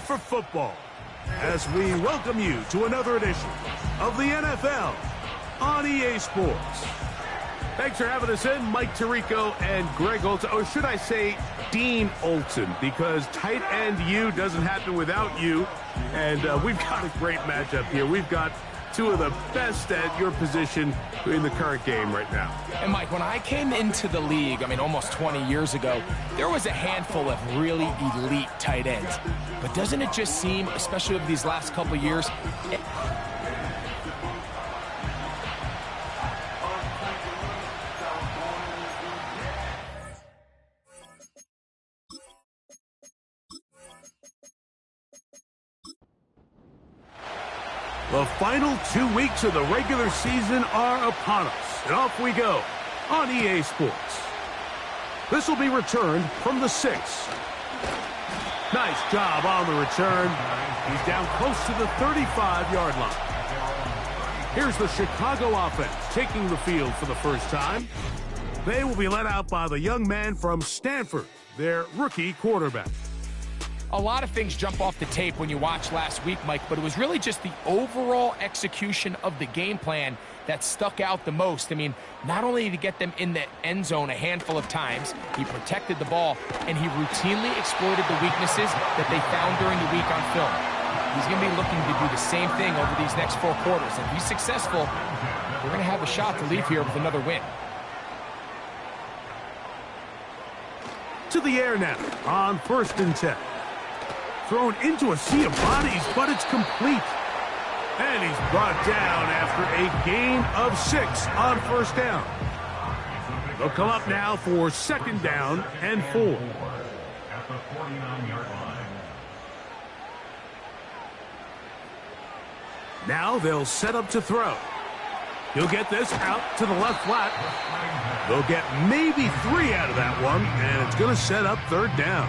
for football as we welcome you to another edition of the NFL on EA Sports. Thanks for having us in, Mike Tirico and Greg Olson. Or should I say Dean Olson, because tight end you doesn't happen without you. And we've got a great matchup here. We've got two of the best at your position in the current game right now. And Mike, when I came into the league, almost 20 years ago, there was a handful of really elite tight ends. But doesn't it just seem, especially over these last couple of years, the final 2 weeks of the regular season are upon us, and off we go on EA Sports. This will be returned from the 6. Nice job on the return. He's down close to the 35-yard line. Here's the Chicago offense taking the field for the first time. They will be led out by the young man from Stanford, their rookie quarterback. a lot of things jump off the tape when you watch last week, Mike, but it was really just the overall execution of the game plan that stuck out the most. Not only did he get them in the end zone a handful of times, he protected the ball, and he routinely exploited the weaknesses that they found during the week on film. He's going to be looking to do the same thing over these next 4 quarters. If he's successful, we're going to have a shot to leave here with another win. To the air now on 1st and 10. Thrown into a sea of bodies, but it's complete. And he's brought down after a gain of 6 on 1st down. They'll come up now for 2nd down and 4. At the 49-yard line. Now they'll set up to throw. He'll get this out to the left flat. They'll get maybe 3 out of that one, and it's going to set up 3rd down.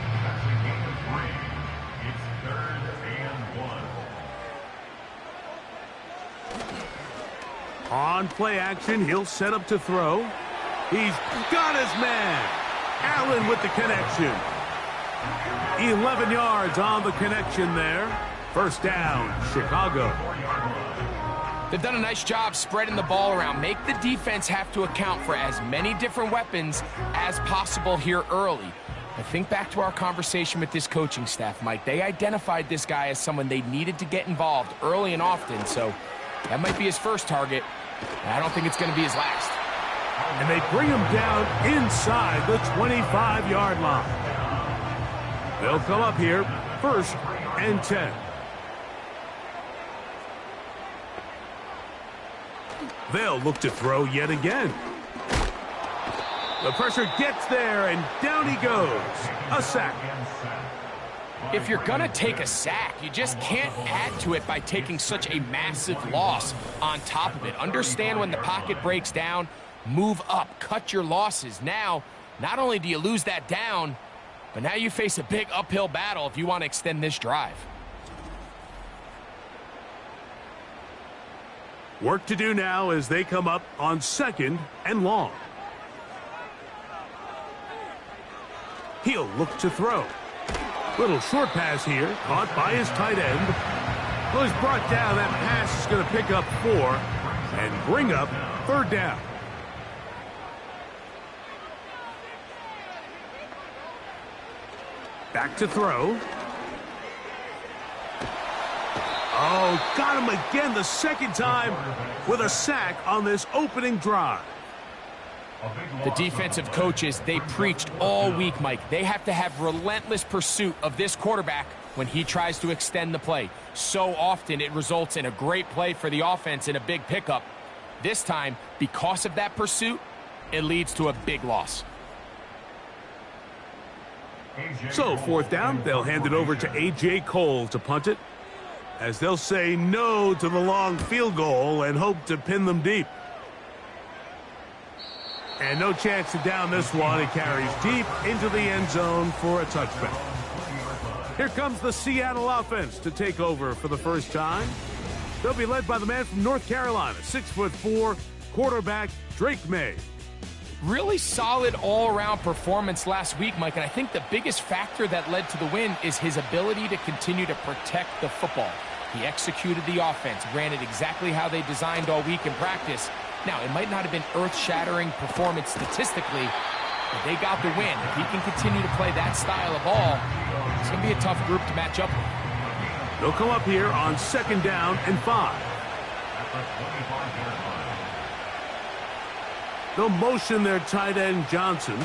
It's 3rd and 1. On play action, he'll set up to throw. He's got his man. Allen with the connection. 11 yards on the connection there. 1st down, Chicago. They've done a nice job spreading the ball around. Make the defense have to account for as many different weapons as possible here early. I think back to our conversation with this coaching staff, Mike. They identified this guy as someone they needed to get involved early and often, so that might be his first target. I don't think it's going to be his last. And they bring him down inside the 25-yard line. They'll come up here, 1st and 10. They'll look to throw yet again. The pressure gets there, and down he goes. A sack. If you're going to take a sack, you just can't add to it by taking such a massive loss on top of it. Understand when the pocket breaks down, move up, cut your losses. Now, not only do you lose that down, but now you face a big uphill battle if you want to extend this drive. Work to do now as they come up on 2nd and long. He'll look to throw. Little short pass here, caught by his tight end. Well, he's brought down. That pass is going to pick up 4 and bring up 3rd down. Back to throw. Oh, got him again the 2nd time with a sack on this opening drive. The defensive coaches, they preached all week, Mike. They have to have relentless pursuit of this quarterback when he tries to extend the play. So often it results in a great play for the offense and a big pickup. This time, because of that pursuit, it leads to a big loss. So 4th down, they'll hand it over to A.J. Cole to punt it, as they'll say no to the long field goal and hope to pin them deep. And no chance to down this one. It carries deep into the end zone for a touchback. Here comes the Seattle offense to take over for the first time. They'll be led by the man from North Carolina, 6'4", quarterback Drake May. Really solid all-around performance last week, Mike, and I think the biggest factor that led to the win is his ability to continue to protect the football. He executed the offense, ran it exactly how they designed all week in practice. Now, it might not have been earth-shattering performance statistically, but they got the win. If he can continue to play that style of ball, it's going to be a tough group to match up with. They'll come up here on 2nd down and 5. They'll motion their tight end, Johnson.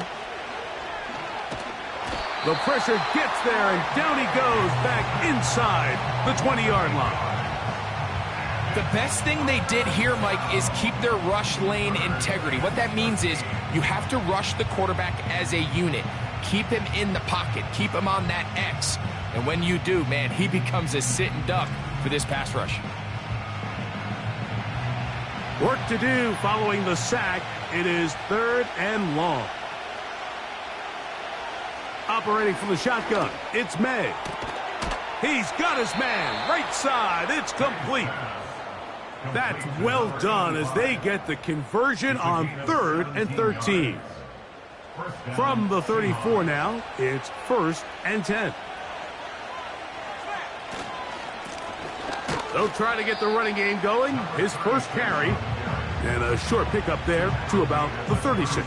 The pressure gets there, and down he goes back inside the 20-yard line. The best thing they did here, Mike, is keep their rush lane integrity. What that means is you have to rush the quarterback as a unit. Keep him in the pocket. Keep him on that X. And when you do, man, he becomes a sitting duck for this pass rush. Work to do following the sack. It is 3rd and long. Operating from the shotgun, it's May. He's got his man, right side, it's complete. That's well done as they get the conversion on 3rd and 13. From the 34 now, it's 1st and 10. They'll try to get the running game going. His first carry, and a short pickup there to about the 36.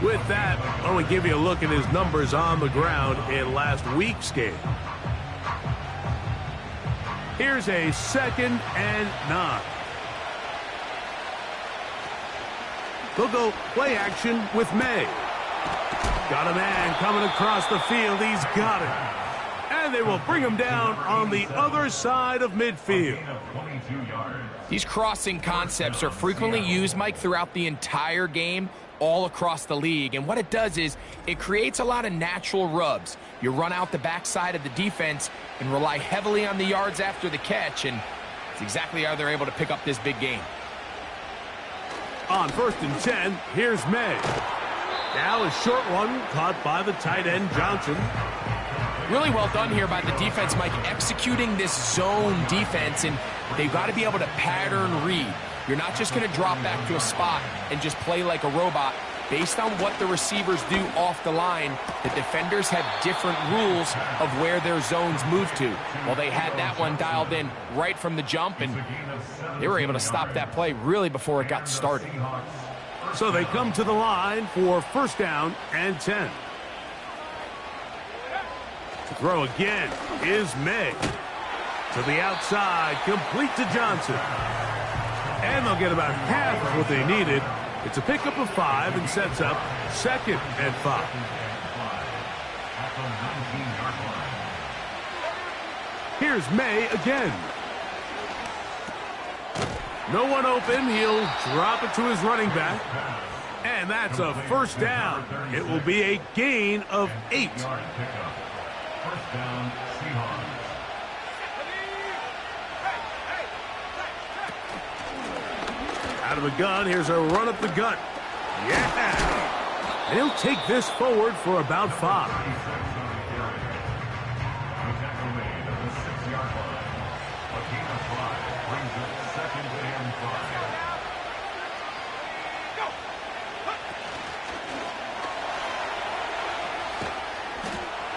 With that, I want to give you a look at his numbers on the ground in last week's game. Here's a 2nd and 9. They'll go play action with May. Got a man coming across the field. He's got it. And they will bring him down on the other side of midfield. These crossing concepts are frequently used, Mike, throughout the entire game, all across the league. And what it does is it creates a lot of natural rubs. You run out the backside of the defense and rely heavily on the yards after the catch, and it's exactly how they're able to pick up this big game. On 1st and 10, here's May. Now a short one caught by the tight end, Johnson. Really well done here by the defense, Mike, executing this zone defense, and they've got to be able to pattern read. You're not just going to drop back to a spot and just play like a robot. Based on what the receivers do off the line, the defenders have different rules of where their zones move to. Well, they had that one dialed in right from the jump, and they were able to stop that play really before it got started. So they come to the line for 1st down and 10. To throw again is May. To the outside, complete to Johnson. And they'll get about half of what they needed. It's a pickup of 5 and sets up 2nd and 5. Here's May again. No one open. He'll drop it to his running back. And that's a 1st down. It will be a gain of 8. 1st down, Seahawks. Out of the gun, here's a run up the gut. Yeah! And he'll take this forward for about 5.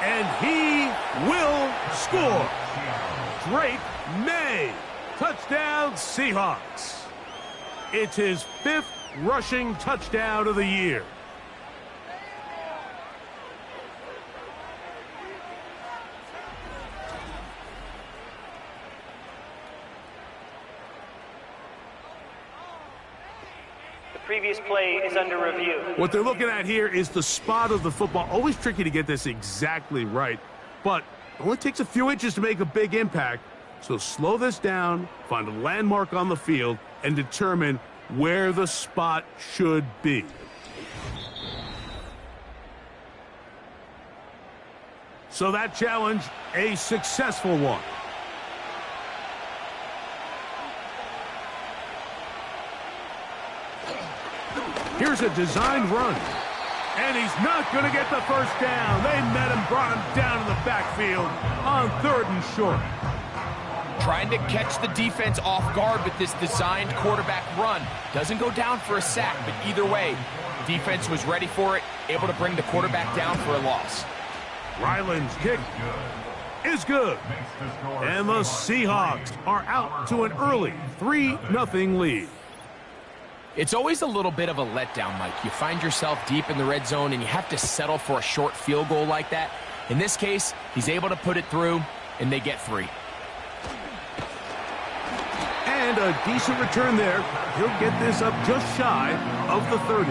And he will score. Drake May. Touchdown, Seahawks. It's his 5th rushing touchdown of the year. The previous play is under review. What they're looking at here is the spot of the football. Always tricky to get this exactly right, but it only takes a few inches to make a big impact. So slow this down, find a landmark on the field, and determine where the spot should be. So that challenge, a successful one. Here's a designed run. And he's not going to get the 1st down. They met him, brought him down in the backfield on 3rd and short. Trying to catch the defense off guard with this designed quarterback run. Doesn't go down for a sack, but either way, Defense was ready for it, able to bring the quarterback down for a loss. Ryland's kick is good. And the Seahawks are out to an early 3-0 lead. It's always a little bit of a letdown, Mike. You find yourself deep in the red zone and you have to settle for a short field goal like that. In this case, he's able to put it through, and they get 3. And a decent return there. He'll get this up just shy of the 30.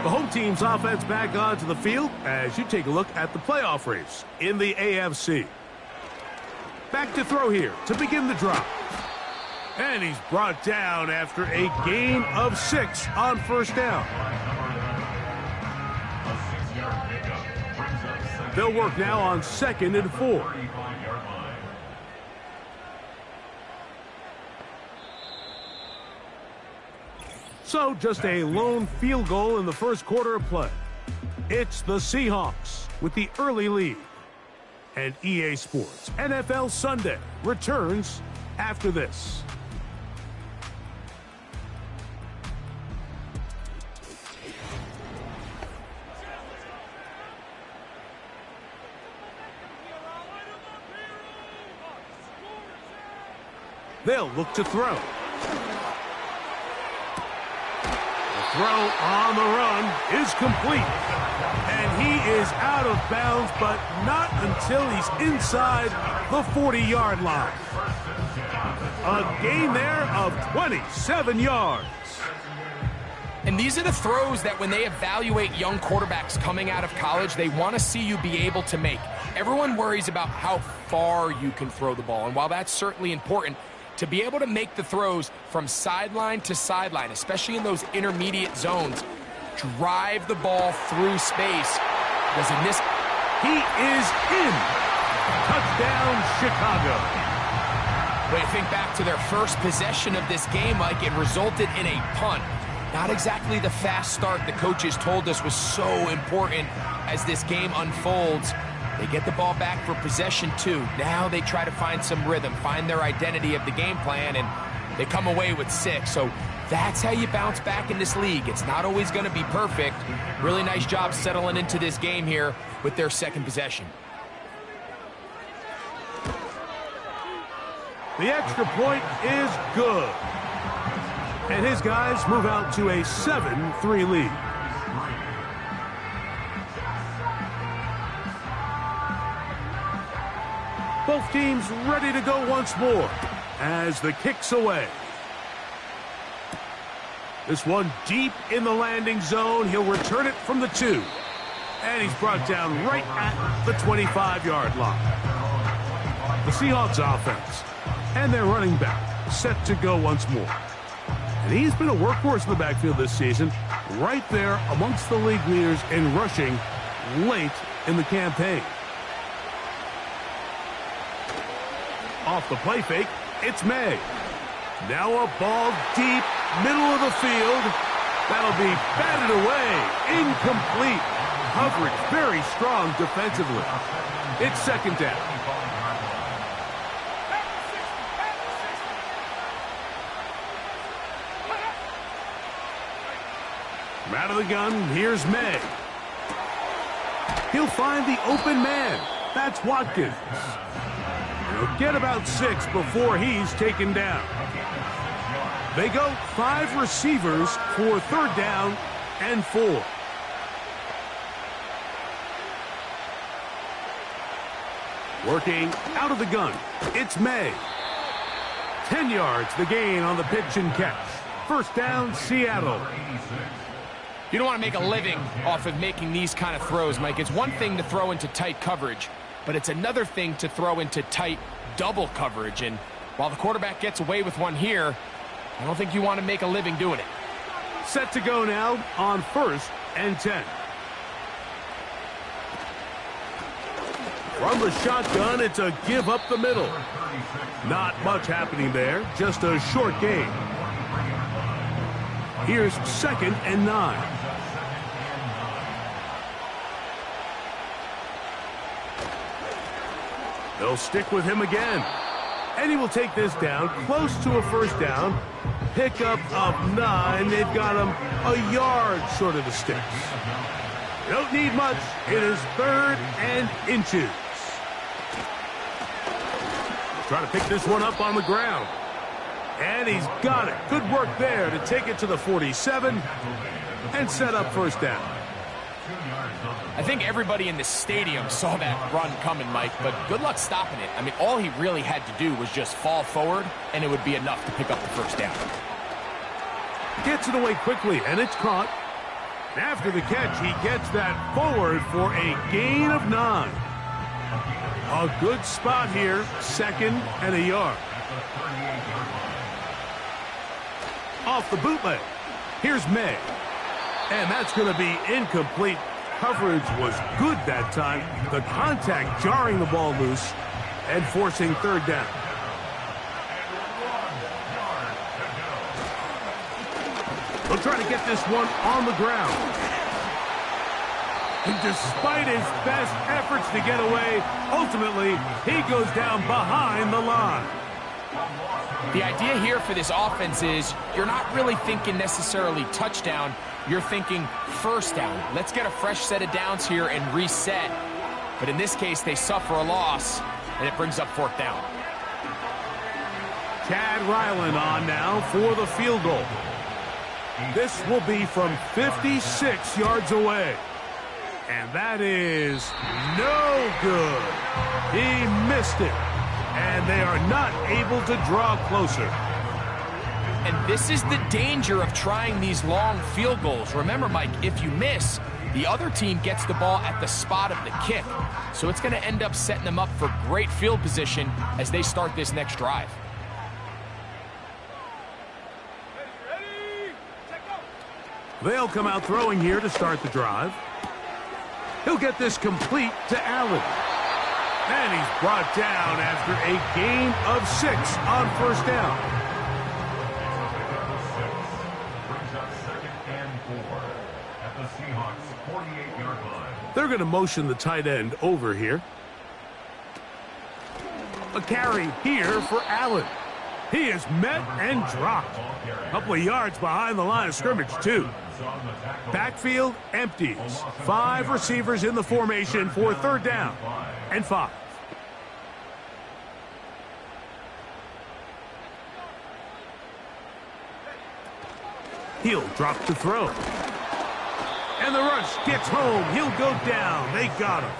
The home team's offense back onto the field as you take a look at the playoff race in the AFC. Back to throw here to begin the drop. And he's brought down after a gain of 6 on first down. They'll work now on 2nd and 4. So just a lone field goal in the first quarter of play. It's the Seahawks with the early lead. And EA Sports NFL Sunday returns after this. They'll look to throw. The throw on the run is complete. And he is out of bounds, but not until he's inside the 40-yard line. A gain there of 27 yards. And these are the throws that when they evaluate young quarterbacks coming out of college, they want to see you be able to make. Everyone worries about how far you can throw the ball. And while that's certainly important, to be able to make the throws from sideline to sideline, especially in those intermediate zones, drive the ball through space. Because in this, he is in. Touchdown, Chicago. When you think back to their first possession of this game, Mike, it resulted in a punt. Not exactly the fast start the coaches told us was so important as this game unfolds. They get the ball back for possession 2. Now they try to find some rhythm, find their identity of the game plan, and they come away with 6. So that's how you bounce back in this league. It's not always going to be perfect. Really nice job settling into this game here with their second possession. The extra point is good. And his guys move out to a 7-3 lead. Both teams ready to go once more as the kick's away. This one deep in the landing zone. He'll return it from the 2. And he's brought down right at the 25-yard line. The Seahawks offense and their running back set to go once more. And he's been a workhorse in the backfield this season, right there amongst the league leaders in rushing late in the campaign. Off the play fake, it's May. Now a ball deep, middle of the field. That'll be batted away, incomplete. Coverage very strong defensively. It's 2nd down. Out of the gun, here's May. He'll find the open man. That's Watkins. He'll get about 6 before he's taken down. They go 5 receivers for 3rd down and 4. Working out of the gun, it's May. 10 yards the gain on the pitch and catch. 1st down, Seattle. You don't want to make a living off of making these kind of throws, Mike. It's one thing to throw into tight coverage, but it's another thing to throw into tight double coverage. And while the quarterback gets away with one here, I don't think you want to make a living doing it. Set to go now on 1st and 10. From the shotgun, it's a give up the middle. Not much happening there, just a short gain. Here's 2nd and 9. They'll stick with him again. And he will take this down close to a 1st down. pickup of 9. They've got him a yard short of the sticks. They don't need much. It is 3rd and inches. Try to pick this one up on the ground. And he's got it. Good work there to take it to the 47 and set up first down. I think everybody in the stadium saw that run coming, Mike, but good luck stopping it. I mean, all he really had to do was just fall forward, and it would be enough to pick up the first down. Gets it away quickly, and it's caught. After the catch, he gets that forward for a gain of 9. A good spot here, 2nd and a yard. Off the bootleg. Here's May. And that's going to be incomplete. Coverage was good that time. The contact jarring the ball loose and forcing 3rd down. They'll try to get this one on the ground. And despite his best efforts to get away, ultimately, he goes down behind the line. The idea here for this offense is you're not really thinking necessarily touchdown. You're thinking first down. Let's get a fresh set of downs here and reset. But in this case, they suffer a loss, and it brings up 4th down. Chad Ryland on now for the field goal. This will be from 56 yards away. And that is no good. He missed it. And they are not able to draw closer. And this is the danger of trying these long field goals. Remember, Mike, if you miss, the other team gets the ball at the spot of the kick. So it's going to end up setting them up for great field position as they start this next drive. They'll come out throwing here to start the drive. He'll get this complete to Allen. And he's brought down after a gain of 6 on first down. Brings up 2nd and 4 at the Seahawks 48-yard line. They're going to motion the tight end over here. A carry here for Allen. He is met and dropped. A couple of yards behind the line of scrimmage, too. Backfield empties. 5 receivers in the formation for 3rd down and 5. He'll drop to throw. And the rush gets home. He'll go down. They got him.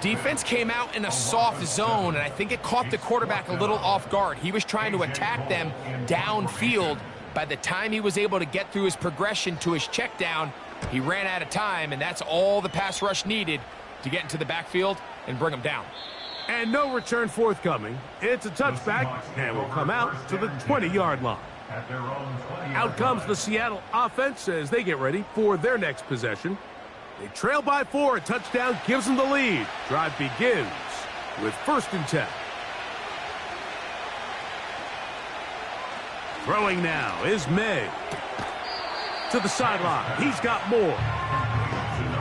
Defense came out in a soft zone, and I think it caught the quarterback a little off guard. He was trying to attack them downfield. By the time he was able to get through his progression to his check down, he ran out of time, and that's all the pass rush needed to get into the backfield and bring him down. And no return forthcoming. It's a touchback, and will come out to the 20-yard line. Out comes the Seattle offense as they get ready for their next possession. They trail by 4. A touchdown gives them the lead. Drive begins with 1st and 10. Throwing now is May. To the sideline. He's got more.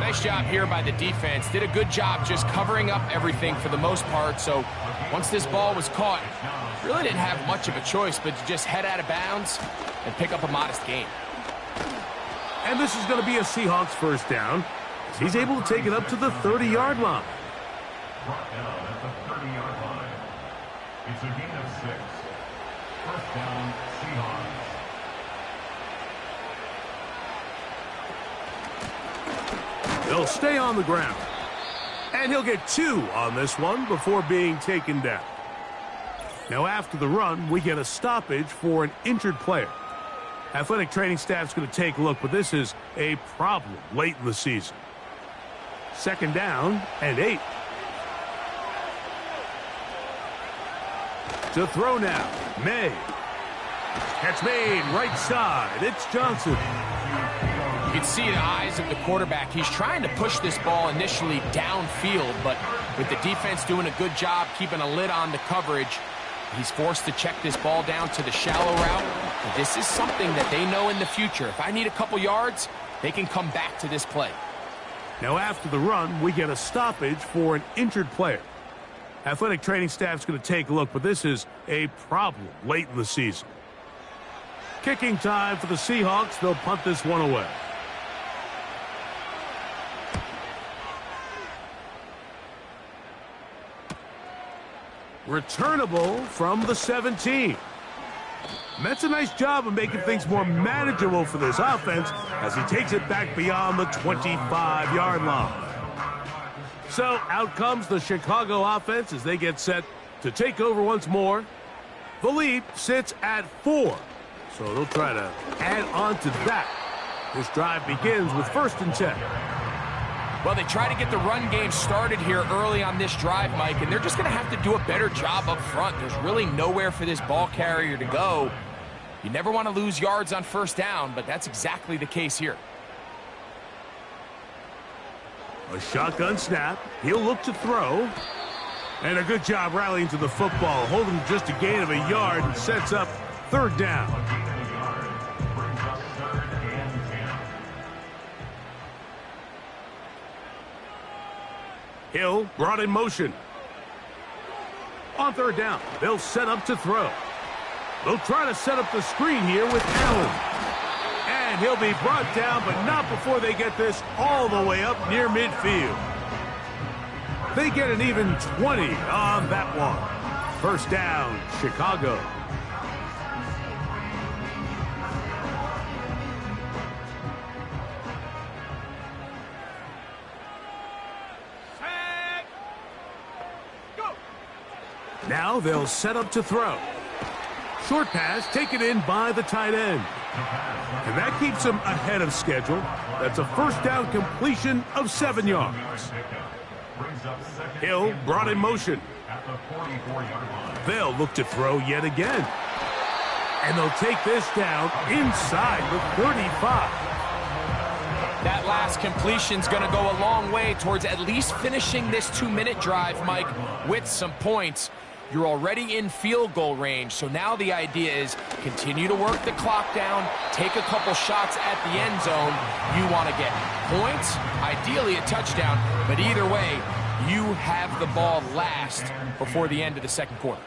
Nice job here by the defense. Did a good job just covering up everything for the most part. So once this ball was caught, really didn't have much of a choice but to just head out of bounds and pick up a modest gain. And this is going to be a Seahawks first down. He's able to take it up to the 30-yard line. Brought down at the 30-yard line. It's a gain of 6. First down, Seahawks. He'll stay on the ground. And he'll get 2 on this one before being taken down. Now after the run, we get a stoppage for an injured player. Athletic training staff's going to take a look, but this is a problem late in the season. 2nd down and 8. To throw now, May. Catch made, right side. It's Johnson. You can see the eyes of the quarterback. He's trying to push this ball initially downfield, but with the defense doing a good job keeping a lid on the coverage, he's forced to check this ball down to the shallow route. And this is something that they know in the future. If I need a couple yards, they can come back to this play. Now after the run, we get a stoppage for an injured player. Athletic training staff's going to take a look, but this is a problem late in the season. Kicking time for the Seahawks. They'll punt this one away. Returnable from the 17. That's a nice job of making things more manageable for this offense as he takes it back beyond the 25-yard line. So out comes the Chicago offense as they get set to take over once more. The lead sits at 4. So they'll try to add on to that. This drive begins with 1st and 10. Well, they try to get the run game started here early on this drive, Mike, and they're just going to have to do a better job up front. There's really nowhere for this ball carrier to go. You never want to lose yards on 1st down, but that's exactly the case here. A shotgun snap. He'll look to throw. And a good job rallying to the football, holding just a gain of a yard and sets up 3rd down. Hill brought in motion. On 3rd down, they'll set up to throw. They'll try to set up the screen here with Allen. And he'll be brought down, but not before they get this all the way up near midfield. They get an even 20 on that one. 1st down, Chicago. Now they'll set up to throw. Short pass taken in by the tight end. And that keeps them ahead of schedule. That's a 1st down completion of 7 yards. Hill brought in motion. They'll look to throw yet again. And they'll take this down inside the 35. That last completion's going to go a long way towards at least finishing this 2-minute drive, Mike, with some points. You're already in field goal range, so now the idea is continue to work the clock down, take a couple shots at the end zone. You want to get points, ideally a touchdown, but either way, you have the ball last before the end of the 2nd quarter.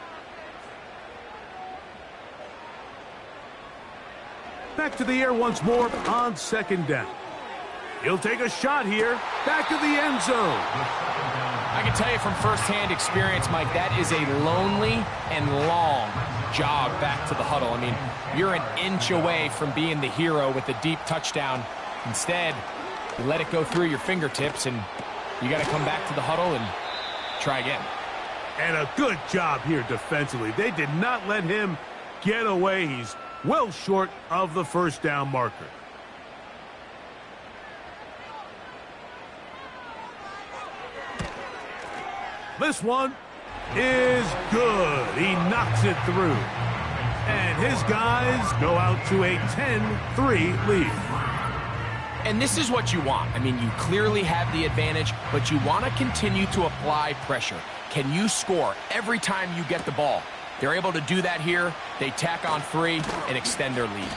Back to the air once more on 2nd down. He'll take a shot here, back to the end zone. I can tell you from firsthand experience, Mike, that is a lonely and long jog back to the huddle. I mean, you're an inch away from being the hero with a deep touchdown. Instead, you let it go through your fingertips, and you got to come back to the huddle and try again. And a good job here defensively. They did not let him get away. He's well short of the 1st down marker. This one is good. He knocks it through. And his guys go out to a 10-3 lead. And this is what you want. I mean, you clearly have the advantage, but you want to continue to apply pressure. Can you score every time you get the ball? They're able to do that here. They tack on 3 and extend their lead.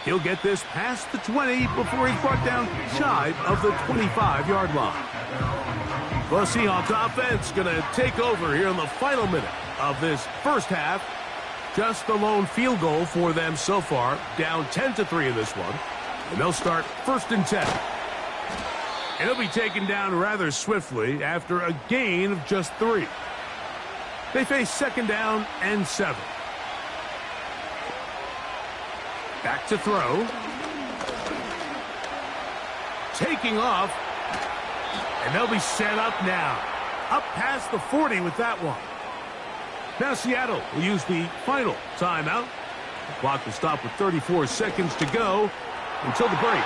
He'll get this past the 20 before he's brought down shy of the 25-yard line. The Seahawks offense going to take over here in the final minute of this 1st half. Just the lone field goal for them so far, down 10-3 in this one. And they'll start 1st and 10. And he'll be taken down rather swiftly after a gain of just 3. They face 2nd down and 7. Back to throw. Taking off. And they'll be set up now. Up past the 40 with that one. Now Seattle will use the final timeout. The clock will stop with 34 seconds to go until the break.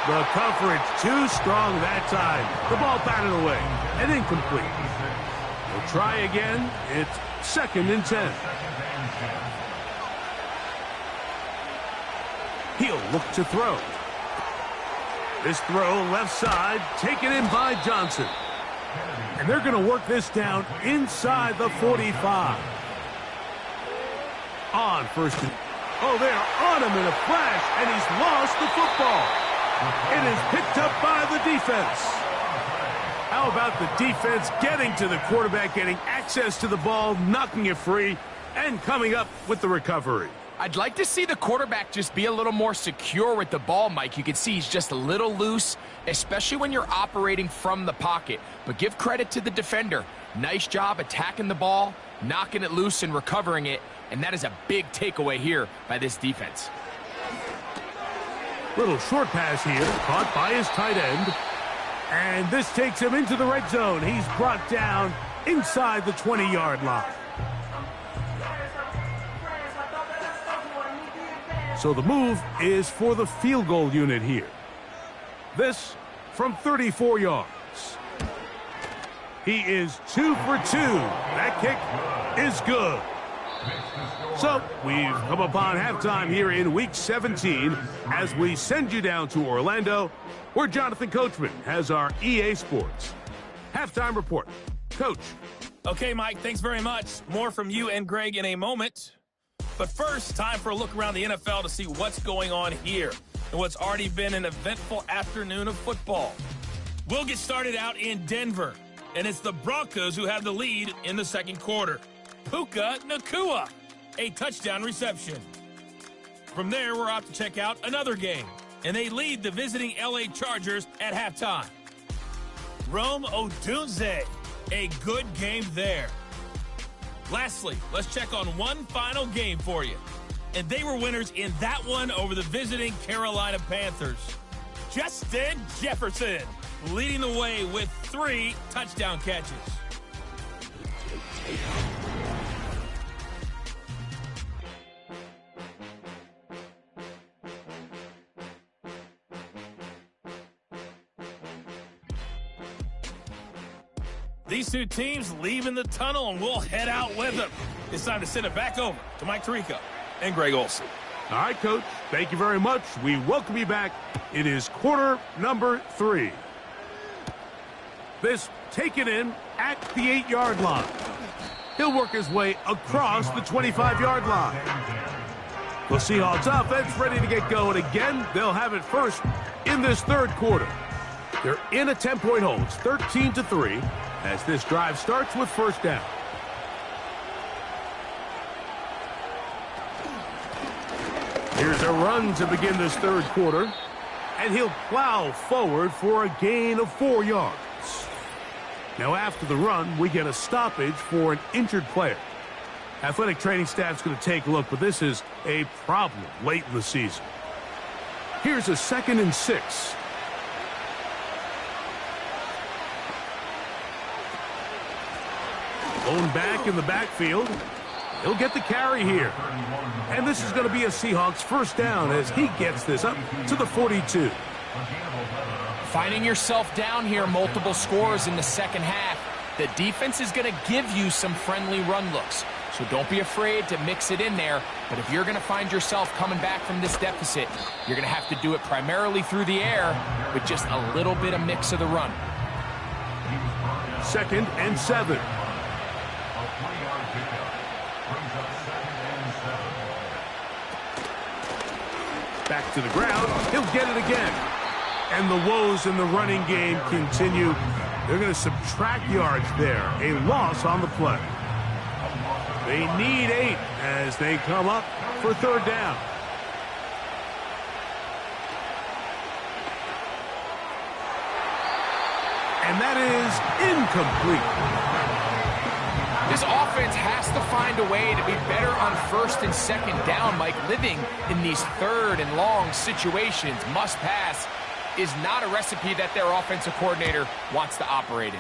The coverage too strong that time. The ball batted away and incomplete. They'll try again. It's 2nd and 10. He'll look to throw. This throw left side taken in by Johnson. And they're going to work this down inside the 45. On 1st and... Oh, they're on him in a flash, and he's lost the football. It is picked up by the defense. How about the defense getting to the quarterback, getting access to the ball, knocking it free, and coming up with the recovery? I'd like to see the quarterback just be a little more secure with the ball, Mike. You can see he's just a little loose, especially when you're operating from the pocket. But give credit to the defender. Nice job attacking the ball, knocking it loose and recovering it, and that is a big takeaway here by this defense. Little short pass here, caught by his tight end. And this takes him into the red zone. He's brought down inside the 20-yard line. So the move is for the field goal unit here. This from 34 yards. He is 2 for 2. That kick is good. So we've come upon halftime here in Week 17 as we send you down to Orlando, where Jonathan Coachman has our EA Sports halftime report. Coach. Okay, Mike, thanks very much. More from you and Greg in a moment. But first, time for a look around the NFL to see what's going on here and what's already been an eventful afternoon of football. We'll get started out in Denver, and it's the Broncos who have the lead in the second quarter. Puka Nacua, a touchdown reception. From there, we're off to check out another game, and they lead the visiting LA Chargers at halftime. Rome Odunze, a good game there. Lastly, let's check on one final game for you. And they were winners in that one over the visiting Carolina Panthers. Justin Jefferson leading the way with 3 touchdown catches. These two teams leaving the tunnel, and we'll head out with them. It's time to send it back over to Mike Tirico and Greg Olsen. All right, Coach. Thank you very much. We welcome you back. It is quarter number 3. This taken in at the 8-yard line. He'll work his way across the 25-yard line. The Seahawks offense ready to get going again. They'll have it first in this third quarter. They're in a 10-point hole. It's 13-3 as this drive starts with first down. Here's a run to begin this third quarter, and he'll plow forward for a gain of 4 yards. Now after the run, we get a stoppage for an injured player. Athletic training staff's going to take a look, but this is a problem late in the season. Here's a 2nd and 6. Blown back in the backfield. He'll get the carry here. And this is going to be a Seahawks first down as he gets this up to the 42. Finding yourself down here, multiple scores in the second half. The defense is going to give you some friendly run looks. So don't be afraid to mix it in there. But if you're going to find yourself coming back from this deficit, you're going to have to do it primarily through the air with just a little bit of mix of the run. 2nd and 7. Back to the ground. He'll get it again. And the woes in the running game continue. They're going to subtract yards there. A loss on the play. They need 8 as they come up for third down. And that is incomplete. This offense has to find a way to be better on first and second down, Mike. Living in these third and long situations, must pass, is not a recipe that their offensive coordinator wants to operate in.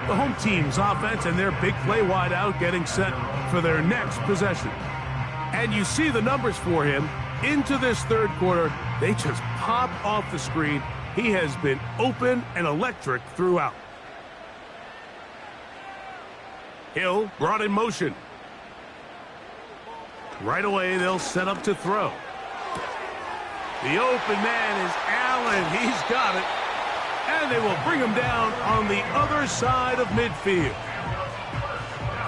The home team's offense and their big play wide out getting set for their next possession. And you see the numbers for him into this third quarter. They just pop off the screen. He has been open and electric throughout. Hill brought in motion. Right away, they'll set up to throw. The open man is Allen. He's got it. And they will bring him down on the other side of midfield.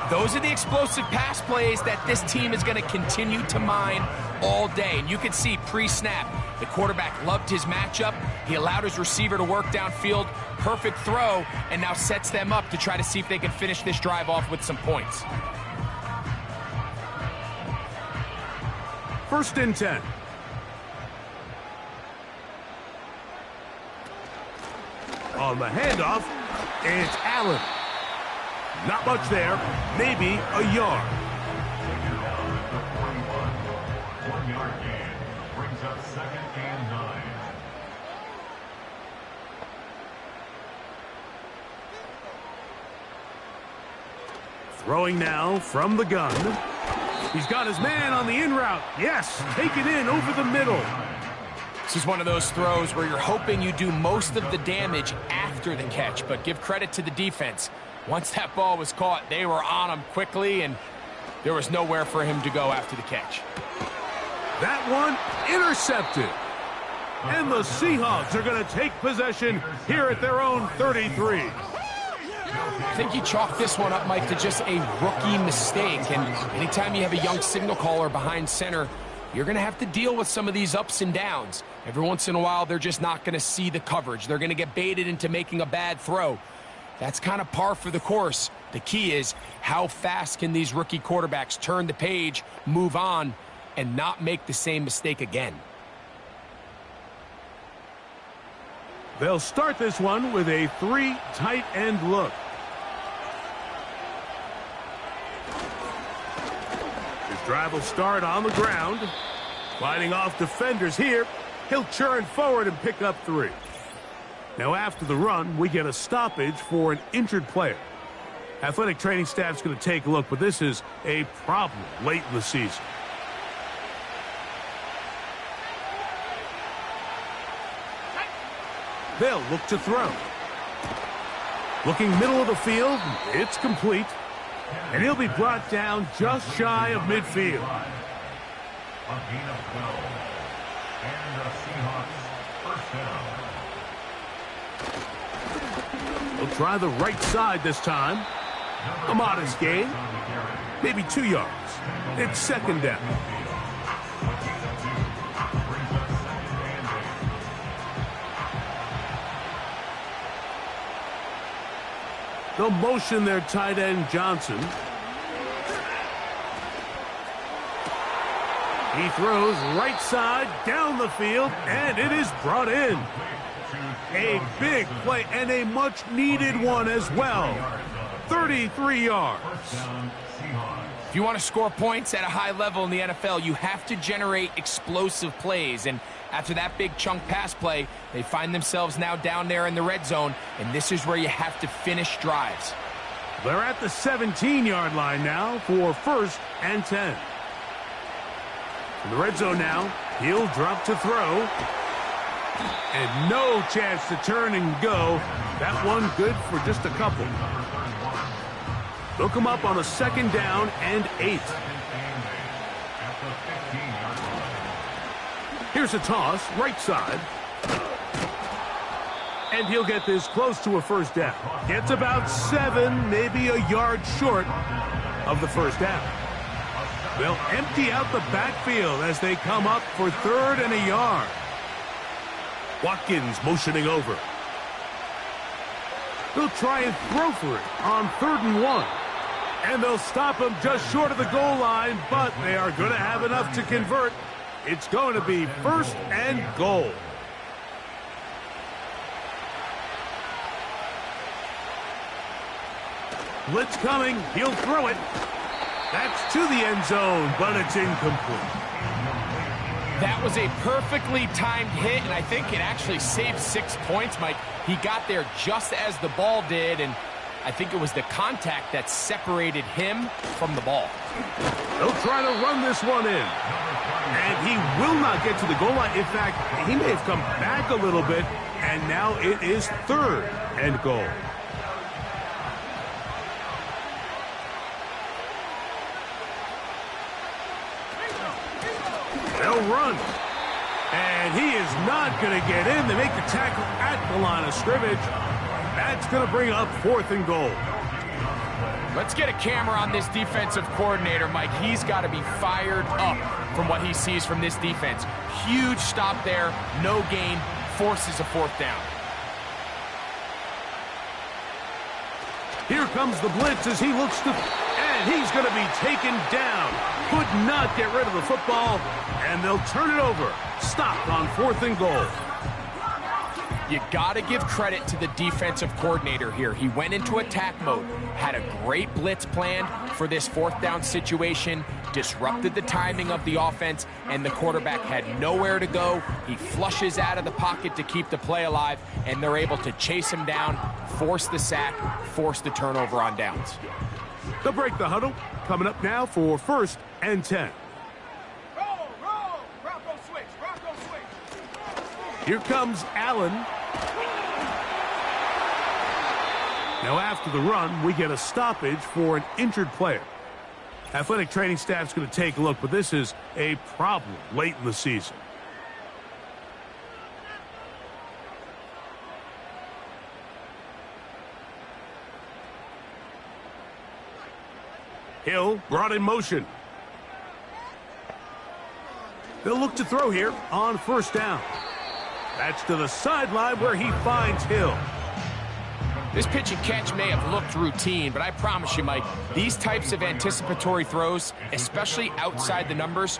Those are the explosive pass plays that this team is going to continue to mine all day. And you can see pre-snap, The quarterback loved his matchup. He allowed his receiver to work downfield. Perfect throw, and now sets them up to try to see if they can finish this drive off with some points. 1st and 10. On the handoff, it's Allen. Not much there, maybe a yard. 1-yard gain brings up 2nd and 9. Throwing now from the gun. He's got his man on the in route. Yes, take it in over the middle. This is one of those throws where you're hoping you do most of the damage after the catch, but give credit to the defense. Once that ball was caught, they were on him quickly, and there was nowhere for him to go after the catch. That one intercepted. And the Seahawks are going to take possession here at their own 33. I think you chalk this one up, Mike, to just a rookie mistake. And anytime you have a young signal caller behind center, you're going to have to deal with some of these ups and downs. Every once in a while, they're just not going to see the coverage. They're going to get baited into making a bad throw. That's kind of par for the course. The key is how fast can these rookie quarterbacks turn the page, move on, and not make the same mistake again. They'll start this one with a 3 tight end look. His drive will start on the ground. Fighting off defenders here. He'll churn forward and pick up 3. Now after the run, we get a stoppage for an injured player. Athletic training staff's going to take a look, but this is a problem late in the season. They'll look to throw. Looking middle of the field, it's complete. And he'll be brought down just shy of midfield. A gain of 12. And the Seahawks 1st down. He'll try the right side this time. A modest gain. Maybe 2 yards. It's 2nd down. They'll motion their tight end, Johnson. He throws right side down the field, and it is brought in. A big play and a much-needed one as well. 33 yards. If you want to score points at a high level in the NFL, you have to generate explosive plays. And after that big chunk pass play, they find themselves now down there in the red zone, and this is where you have to finish drives. They're at the 17-yard line now for 1st and 10. In the red zone now, he'll drop to throw. And no chance to turn and go. That one good for just a couple. They'll come up on a 2nd down and 8. Here's a toss, right side. And he'll get this close to a 1st down. Gets about 7, maybe a yard short of the 1st down. They'll empty out the backfield as they come up for 3rd and a yard. Watkins motioning over. They'll try and throw for it on 3rd and 1. And they'll stop him just short of the goal line, but they are going to have enough to convert. It's going to be 1st and goal. Blitz coming. He'll throw it. That's to the end zone, but it's incomplete. That was a perfectly timed hit, and I think it actually saved 6 points, Mike. He got there just as the ball did, and I think it was the contact that separated him from the ball. They'll try to run this one in. And he will not get to the goal line. In fact, he may have come back a little bit, and now it is 3rd and goal. They'll run. And he is not going to get in. They make the tackle at the line of scrimmage. That's going to bring up 4th and goal. Let's get a camera on this defensive coordinator, Mike. He's got to be fired up from what he sees from this defense. Huge stop there, no gain, forces a fourth down. Here comes the blitz as he looks to... And he's going to be taken down. Could not get rid of the football, and they'll turn it over. Stop on 4th and goal. You got to give credit to the defensive coordinator here. He went into attack mode, had a great blitz plan for this 4th down situation, disrupted the timing of the offense, and the quarterback had nowhere to go. He flushes out of the pocket to keep the play alive, and they're able to chase him down, force the sack, force the turnover on downs. They'll break the huddle. Coming up now for 1st and 10. Here comes Allen. Now after the run, we get a stoppage for an injured player. Athletic training staff's going to take a look, but this is a problem late in the season. Hill brought in motion. They'll look to throw here on 1st down. That's to the sideline where he finds Hill. This pitch and catch may have looked routine, but I promise you, Mike, these types of anticipatory throws, especially outside the numbers,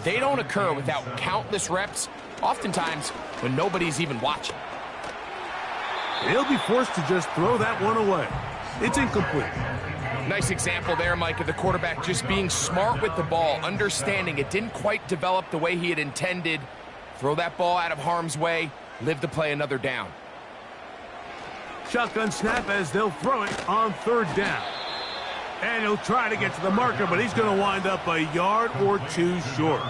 they don't occur without countless reps, oftentimes when nobody's even watching. He'll be forced to just throw that one away. It's incomplete. Nice example there, Mike, of the quarterback just being smart with the ball, understanding it didn't quite develop the way he had intended. Throw that ball out of harm's way, live to play another down. Shotgun snap as they'll throw it on 3rd down. And he'll try to get to the marker, but he's going to wind up a yard or 2 short.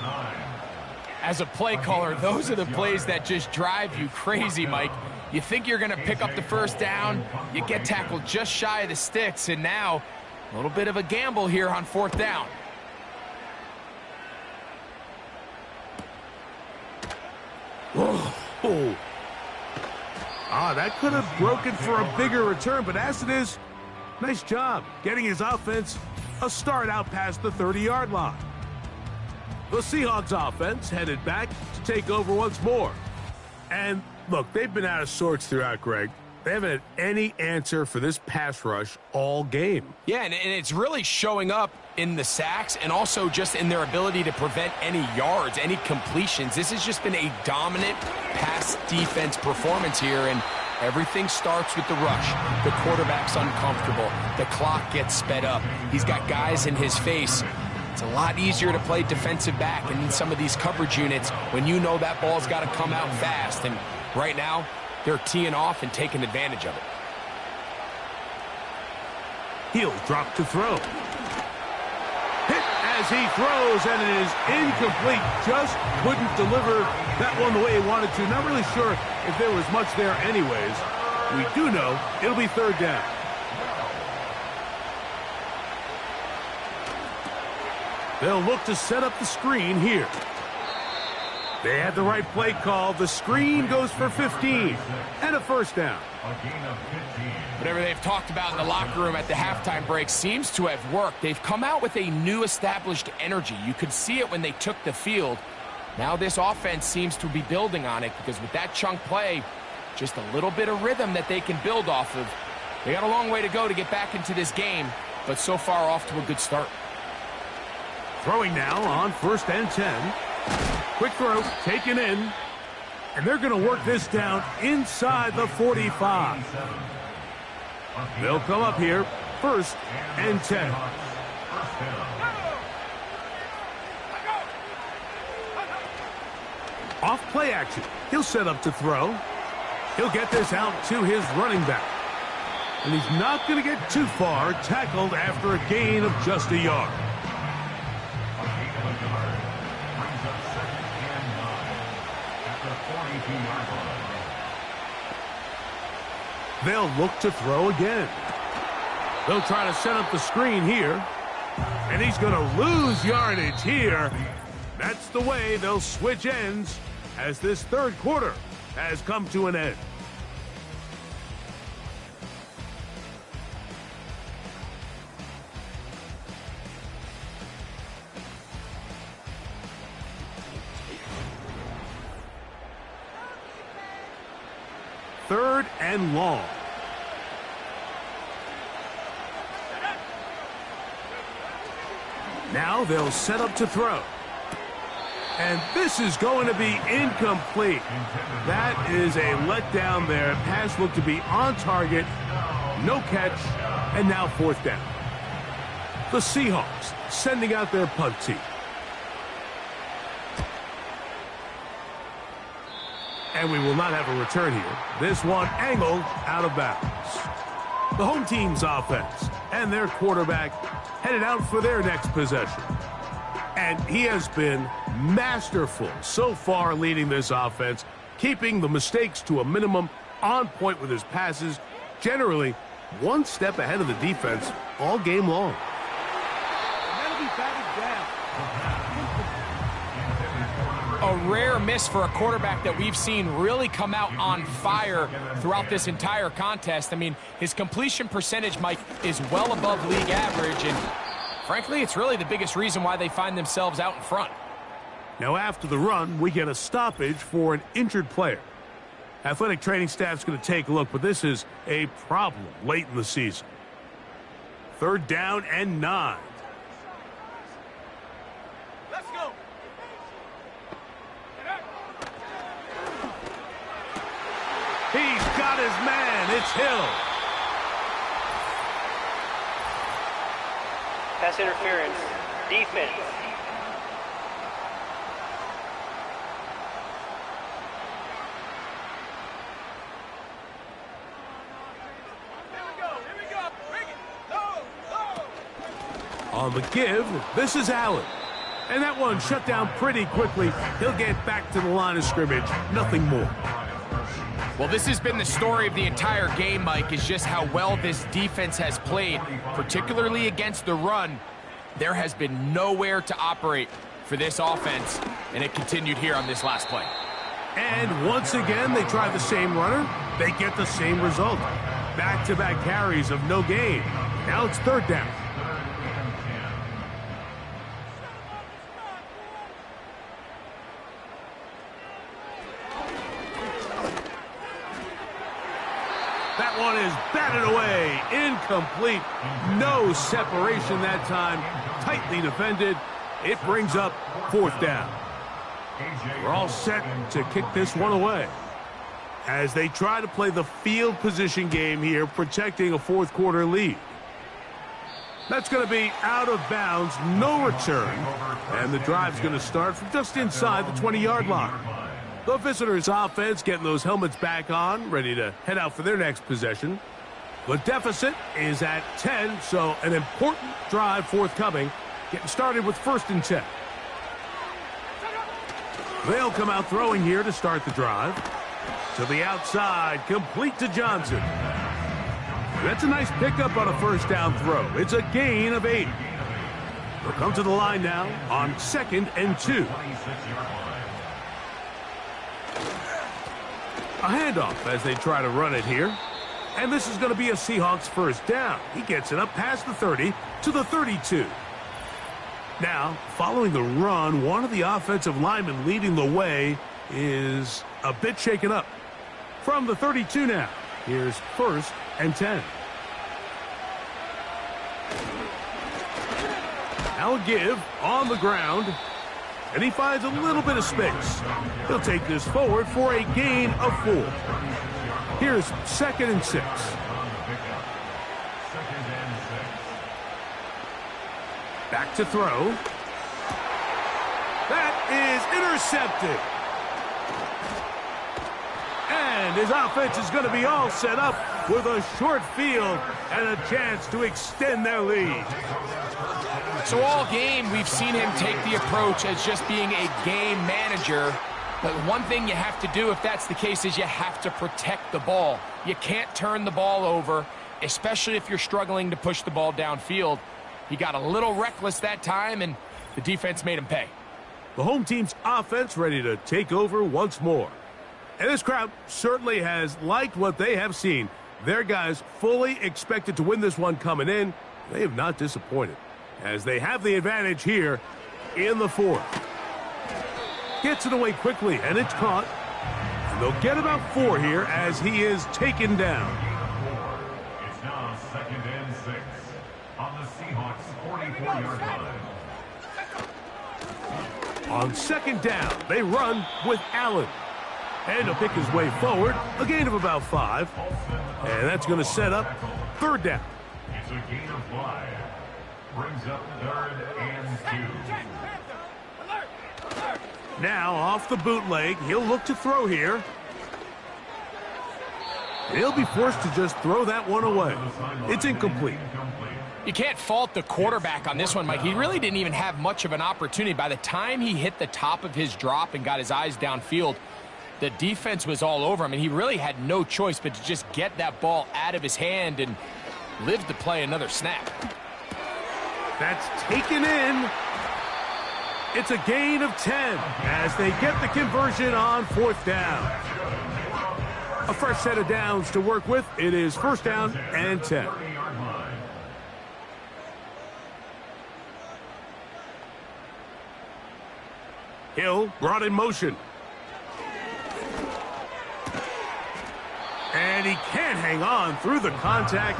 As a play caller, those are the plays that just drive you crazy, Mike. You think you're going to pick up the 1st down, you get tackled just shy of the sticks, and now a little bit of a gamble here on 4th down. Whoa. That could have broken for a bigger return, but as it is, nice job getting his offense a start out past the 30-yard line. The Seahawks offense headed back to take over once more. And look, they've been out of sorts throughout, Greg. They haven't had any answer for this pass rush all game. Yeah, and it's really showing up in the sacks and also just in their ability to prevent any yards, any completions. This has just been a dominant pass defense performance here, and everything starts with the rush. The quarterback's uncomfortable. The clock gets sped up. He's got guys in his face. It's a lot easier to play defensive back and in some of these coverage units when you know that ball's got to come out fast. And right now, they're teeing off and taking advantage of it. He'll drop to throw. Hit as he throws, and it is incomplete. Just couldn't deliver that one the way he wanted to. Not really sure if there was much there anyways. We do know it'll be 3rd down. They'll look to set up the screen here. They had the right play call. The screen goes for 15 and a 1st down. Whatever they've talked about in the locker room at the halftime break seems to have worked. They've come out with a new established energy. You could see it when they took the field. Now this offense seems to be building on it because with that chunk play, just a little bit of rhythm that they can build off of. They got a long way to go to get back into this game, but so far off to a good start. Throwing now on 1st and 10. Quick throw, taken in, and they're going to work this down inside the 45. They'll come up here, 1st and 10. Off play action. He'll set up to throw. He'll get this out to his running back. And he's not going to get too far, tackled after a gain of just a yard. They'll look to throw again. They'll try to set up the screen here. And he's going to lose yardage here. That's the way they'll switch ends as this 3rd quarter has come to an end. 3rd and long. Now they'll set up to throw. And this is going to be incomplete. That is a letdown there. Pass looked to be on target. No catch. And now 4th down. The Seahawks sending out their punt team. And we will not have a return here. This one angled out of bounds. The home team's offense and their quarterback headed out for their next possession. And he has been masterful so far leading this offense, keeping the mistakes to a minimum, on point with his passes, generally one step ahead of the defense all game long. A rare miss for a quarterback that we've seen really come out on fire throughout this entire contest. I mean, his completion percentage, Mike, is well above league average, and frankly, it's really the biggest reason why they find themselves out in front. Now, after the run, we get a stoppage for an injured player. Athletic training staff's going to take a look, but this is a problem late in the season. 3rd down and 9. Let's go. He's got his man. It's Hill. Pass interference. Defense. On the give, this is Allen. And that one shut down pretty quickly. He'll get back to the line of scrimmage. Nothing more. Well, this has been the story of the entire game, Mike, is just how well this defense has played, particularly against the run. There has been nowhere to operate for this offense, and it continued here on this last play. And once again, they try the same runner. They get the same result. Back-to-back carries of no gain. Now it's 3rd down. That one is batted away. Incomplete. No separation that time. Tightly defended. It brings up 4th down. We're all set to kick this one away as they try to play the field position game here, protecting a 4th quarter lead. That's going to be out of bounds. No return. And the drive's going to start from just inside the 20-yard line. The visitors' offense getting those helmets back on, ready to head out for their next possession. The deficit is at 10, so an important drive forthcoming. Getting started with 1st and 10. They'll come out throwing here to start the drive. To the outside, complete to Johnson. That's a nice pickup on a 1st down throw. It's a gain of 8. They'll come to the line now on 2nd and 2. A handoff as they try to run it here. And this is going to be a Seahawks 1st down. He gets it up past the 30 to the 32. Now, following the run, one of the offensive linemen leading the way is a bit shaken up. From the 32 now, here's 1st and 10. Now a give on the ground. And he finds a little bit of space. He'll take this forward for a gain of 4. Here's 2nd and 6. Back to throw. That is intercepted. And his offense is going to be all set up with a short field and a chance to extend their lead. So all game, we've seen him take the approach as just being a game manager. But one thing you have to do if that's the case is you have to protect the ball. You can't turn the ball over, especially if you're struggling to push the ball downfield. He got a little reckless that time, and the defense made him pay. The home team's offense ready to take over once more. And this crowd certainly has liked what they have seen. Their guys fully expected to win this one coming in. They have not disappointed, as they have the advantage here in the 4th. Gets it away quickly, and it's caught. And They'll get about 4 here as he is taken down. It's now 2nd and 6 on the Seahawks 44-yard line. On 2nd down, they run with Allen. And he'll pick his way forward, a gain of about 5. And that's going to set up 3rd down. It's a gain of 5. Brings up 3rd and 2. Now off the bootleg, he'll look to throw here. He'll be forced to just throw that one away. It's incomplete. You can't fault the quarterback on this one, Mike. He really didn't even have much of an opportunity. By the time he hit the top of his drop and got his eyes downfield, the defense was all over him, and he really had no choice but to just get that ball out of his hand and live to play another snap. That's taken in. It's a gain of 10 as they get the conversion on 4th down. A fresh set of downs to work with. It is 1st down and 10. Hill brought in motion. And he can't hang on through the contact.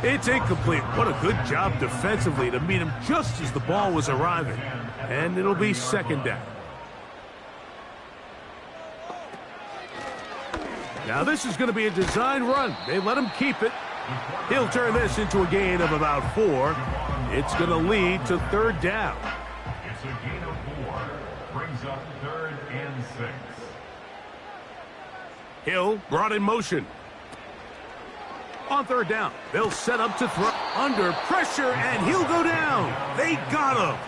It's incomplete. What a good job defensively to meet him just as the ball was arriving. And it'll be 2nd down. Now this is going to be a design run. They let him keep it. He'll turn this into a gain of about 4. It's going to lead to 3rd down. It's a gain of 4. Brings up 3rd and 6. Hill brought in motion. On 3rd down, they'll set up to throw. Under pressure, and he'll go down. They got him.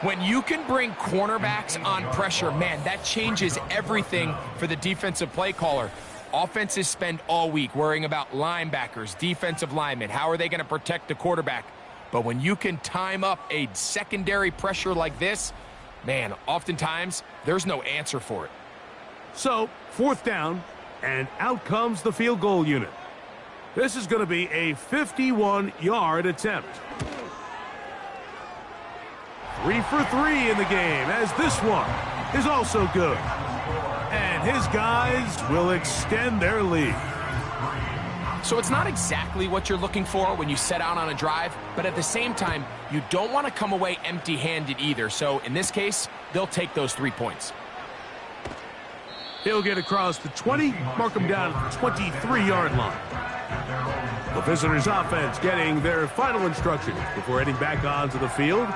When you can bring cornerbacks on pressure, man, that changes everything for the defensive play caller. Offenses spend all week worrying about linebackers, defensive linemen. How are they going to protect the quarterback? But when you can time up a secondary pressure like this, man, oftentimes there's no answer for it. So, 4th down, and out comes the field goal unit. This is going to be a 51-yard attempt. 3 for 3 in the game, as this one is also good. And his guys will extend their lead. So it's not exactly what you're looking for when you set out on a drive, but at the same time, you don't want to come away empty-handed either. So in this case, they'll take those 3 points. He'll get across the 20, mark him down at the 23-yard line. The visitors' offense getting their final instructions before heading back onto the field.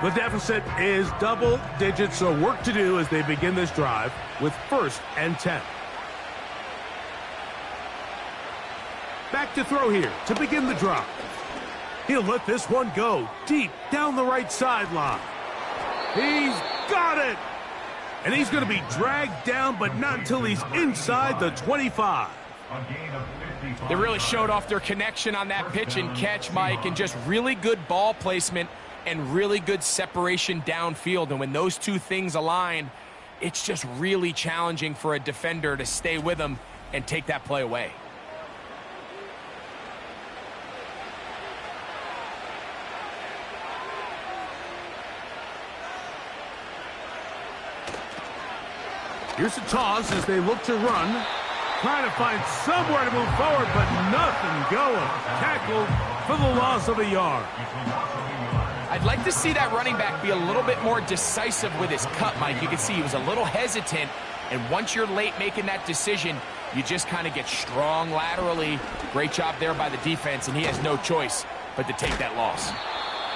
The deficit is double digits, so work to do as they begin this drive with 1st and 10. Back to throw here to begin the drive. He'll let this one go deep down the right sideline. He's got it! And he's going to be dragged down, but not until he's inside the 25. They really showed off their connection on that pitch and catch, Mike, and just really good ball placement and really good separation downfield. And when those two things align, it's just really challenging for a defender to stay with them and take that play away. Here's a toss as they look to run. Trying to find somewhere to move forward, but nothing going. Tackled for the loss of a yard. I'd like to see that running back be a little bit more decisive with his cut, Mike. You can see he was a little hesitant, and once you're late making that decision, you just kind of get strong laterally. Great job there by the defense, and he has no choice but to take that loss.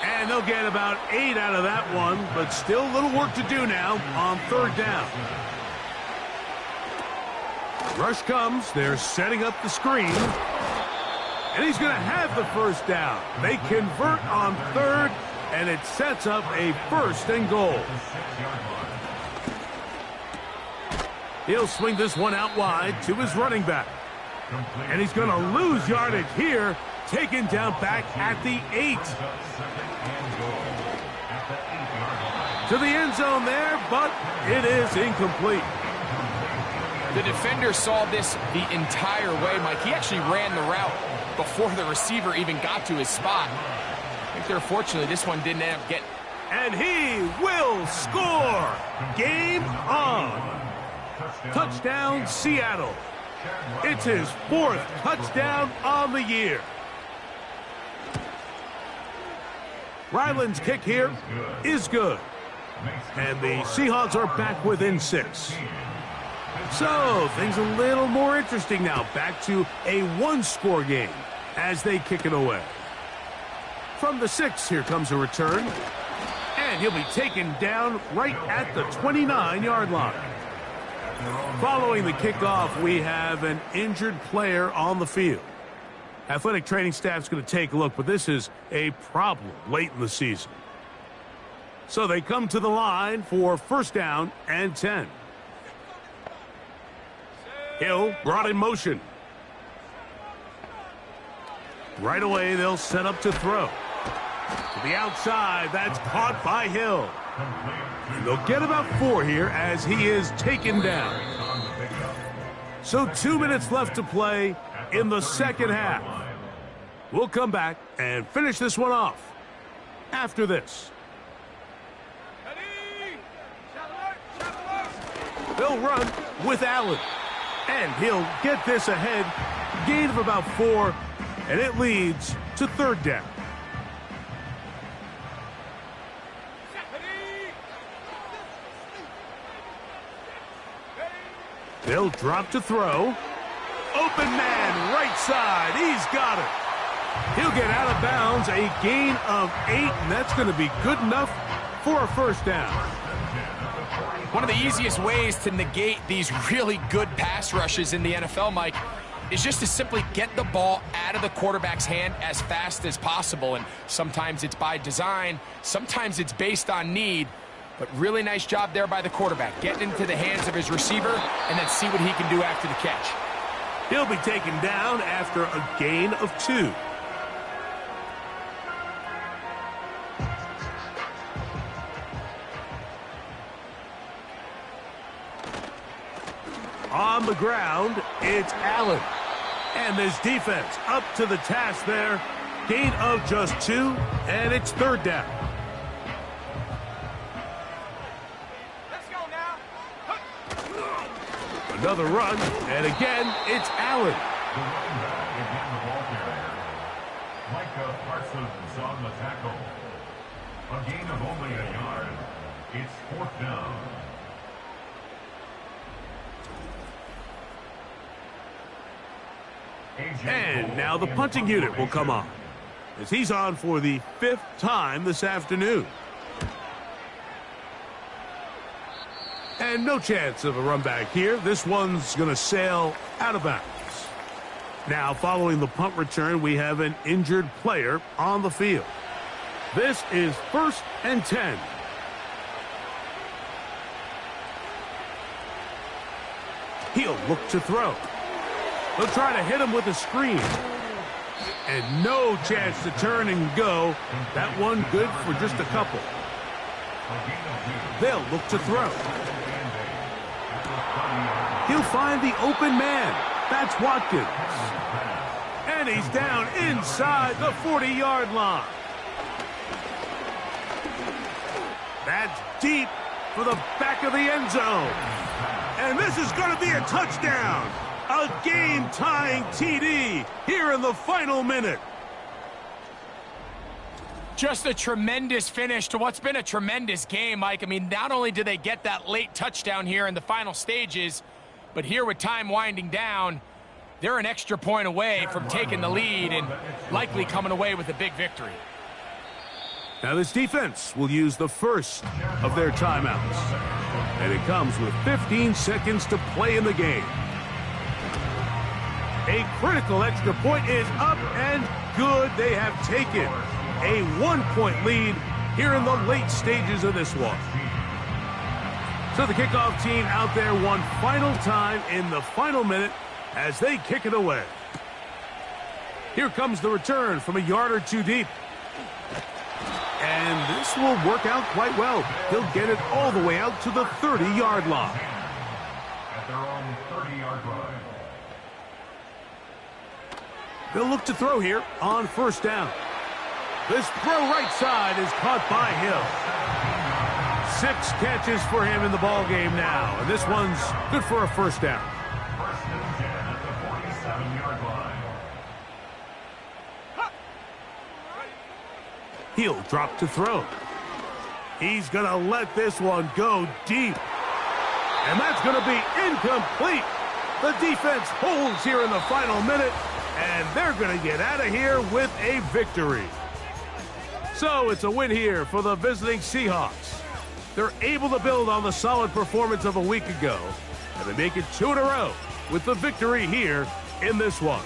And they'll get about 8 out of that one, but still a little work to do now on 3rd down. Rush comes. They're setting up the screen. And he's going to have the 1st down. They convert on 3rd, and it sets up a 1st and goal. He'll swing this one out wide to his running back. And he's going to lose yardage here, taken down back at the 8. To the end zone there, but it is incomplete. The defender saw this the entire way, Mike. He actually ran the route before the receiver even got to his spot. I think fortunately this one didn't end up getting. And he will score. Game on. Touchdown, Seattle. It's his 4th touchdown on the year. Ryland's kick here is good. And the Seahawks are back within 6. So, things a little more interesting now. Back to a one-score game as they kick it away. From the 6, here comes a return. And he'll be taken down right at the 29-yard line. Following the kickoff, we have an injured player on the field. Athletic training staff's going to take a look, but this is a problem late in the season. So they come to the line for 1st down and 10. Hill brought in motion. Right away, they'll set up to throw. To the outside, that's caught by Hill. And they'll get about 4 here as he is taken down. So 2 minutes left to play in the second half. We'll come back and finish this one off after this. They'll run with Allen. And he'll get this ahead. Gain of about 4. And it leads to 3rd down. They'll drop to throw. Open man, right side. He's got it. He'll get out of bounds. A gain of 8, and that's going to be good enough for a 1st down. One of the easiest ways to negate these really good pass rushes in the NFL, Mike, is just to simply get the ball out of the quarterback's hand as fast as possible. And sometimes it's by design, sometimes it's based on need. But really nice job there by the quarterback. Getting into the hands of his receiver and then see what he can do after the catch. He'll be taken down after a gain of 2. On the ground, it's Allen. And this defense up to the task there. Gain of just 2, and it's 3rd down. Another run, and again, it's Allen. The running back again, the ball carrier. Micah Parsons on the tackle. A gain of only a yard. It's 4th down. And now the punting unit will come on, as he's on for the 5th time this afternoon. And no chance of a run back here. This one's going to sail out of bounds. Now, following the punt return, we have an injured player on the field. This is 1st and 10. He'll look to throw. They'll try to hit him with a screen. And no chance to turn and go. That one good for just a couple. They'll look to throw. He'll find the open man. That's Watkins. And he's down inside the 40-yard line. That's deep for the back of the end zone. And this is going to be a touchdown. A game-tying TD here in the final minute. Just a tremendous finish to what's been a tremendous game, Mike. I mean, not only do they get that late touchdown here in the final stages, but here with time winding down, they're an extra point away from taking the lead and likely coming away with a big victory. Now this defense will use the first of their timeouts. And it comes with 15 seconds to play in the game. A critical extra point is up and good. They have taken a 1-point lead here in the late stages of this one. So the kickoff team out there one final time in the final minute as they kick it away. Here comes the return from a yard or two deep. And this will work out quite well. He'll get it all the way out to the 30-yard line. At their own 30-yard line. They'll look to throw here on first down. This throw right side is caught by Hill. 6 catches for him in the ball game now, and this one's good for a first down. First and 10 at the 47-yard line. He'll drop to throw. He's going to let this one go deep. And that's going to be incomplete. The defense holds here in the final minute, and they're going to get out of here with a victory. So it's a win here for the visiting Seahawks. They're able to build on the solid performance of a week ago, and they make it 2 in a row with the victory here in this one.